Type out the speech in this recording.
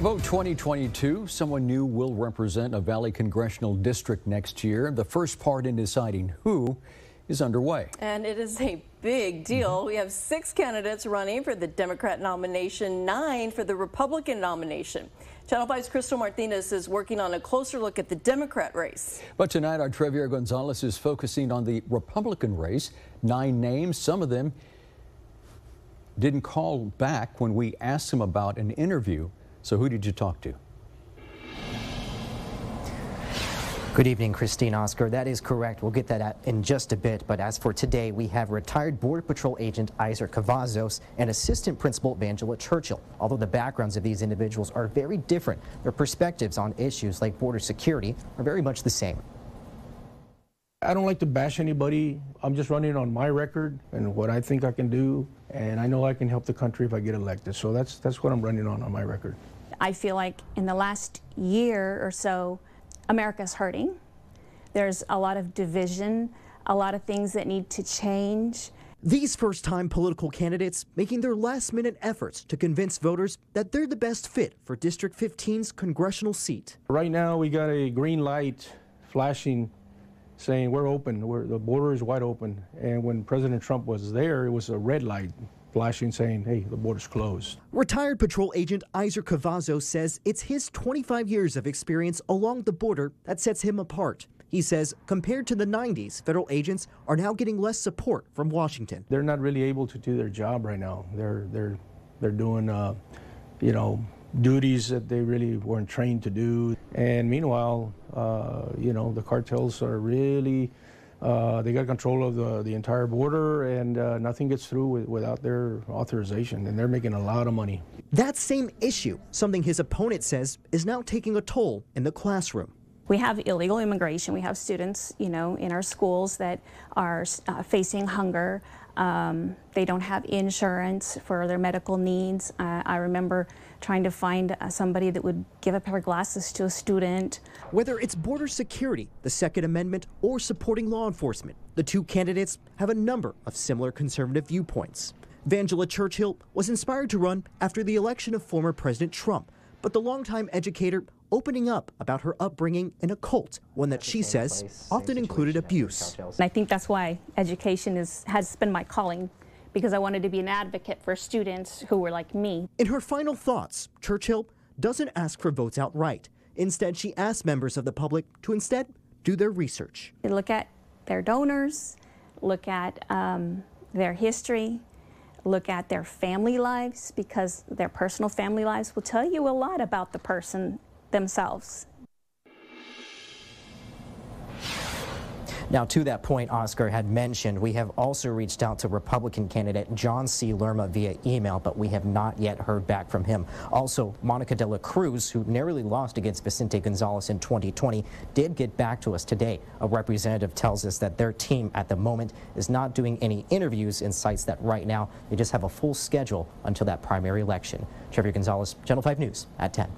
Vote 2022, someone new will represent a Valley Congressional District next year. The first part in deciding who is underway. And it is a big deal. We have 6 candidates running for the Democrat nomination, 9 for the Republican nomination. Channel 5's Crystal Martinez is working on a closer look at the Democrat race. But tonight, our Trevier Gonzalez is focusing on the Republican race. 9 names, some of them didn't call back when we asked them about an interview. So who did you talk to? Good evening, Christine, Oscar. That is correct. We'll get that out in just a bit. But as for today, we have retired Border Patrol agent Isaac Cavazos and Assistant Principal Angela Churchill. Although the backgrounds of these individuals are very different, their perspectives on issues like border security are very much the same. I don't like to bash anybody. I'm just running on my record and what I think I can do, and I know I can help the country if I get elected. So that's what I'm running on my record. I feel like in the last year or so, America's hurting. There's a lot of division, a lot of things that need to change. These first-time political candidates making their last-minute efforts to convince voters that they're the best fit for District 15's congressional seat. Right now we got a green light flashing saying we're open, the border is wide open. And when President Trump was there, it was a red light flashing saying, hey, the border's closed. Retired patrol agent Isaac Cavazos says it's his 25 years of experience along the border that sets him apart. He says compared to the 90s, federal agents are now getting less support from Washington. They're not really able to do their job right now. They're doing, duties that they really weren't trained to do. And meanwhile, the cartels are really, they got control of the entire border, and nothing gets through without their authorization, and they're making a lot of money. That same issue, something his opponent says is now taking a toll in the classroom. We have illegal immigration. We have students, in our schools that are facing hunger. They don't have insurance for their medical needs. I remember trying to find somebody that would give a pair of glasses to a student. Whether it's border security, the Second Amendment, or supporting law enforcement, the 2 candidates have a number of similar conservative viewpoints. Angela Churchill was inspired to run after the election of former President Trump, but the longtime educator opening up about her upbringing in a cult, one that she says often included abuse. And I think that's why education has been my calling, because I wanted to be an advocate for students who were like me. In her final thoughts, Churchill doesn't ask for votes outright. Instead, she asks members of the public to instead do their research. Look at their donors, look at their history, look at their family lives, because their personal family lives will tell you a lot about the person themselves. Now, to that point Oscar had mentioned, we have also reached out to Republican candidate John C. Lerma via email, but we have not yet heard back from him. Also, Monica de la Cruz, who narrowly lost against Vicente Gonzalez in 2020, did get back to us today. A representative tells us that their team at the moment is not doing any interviews and cites that right now they just have a full schedule until that primary election. Trevier Gonzalez, Channel 5 News at 10.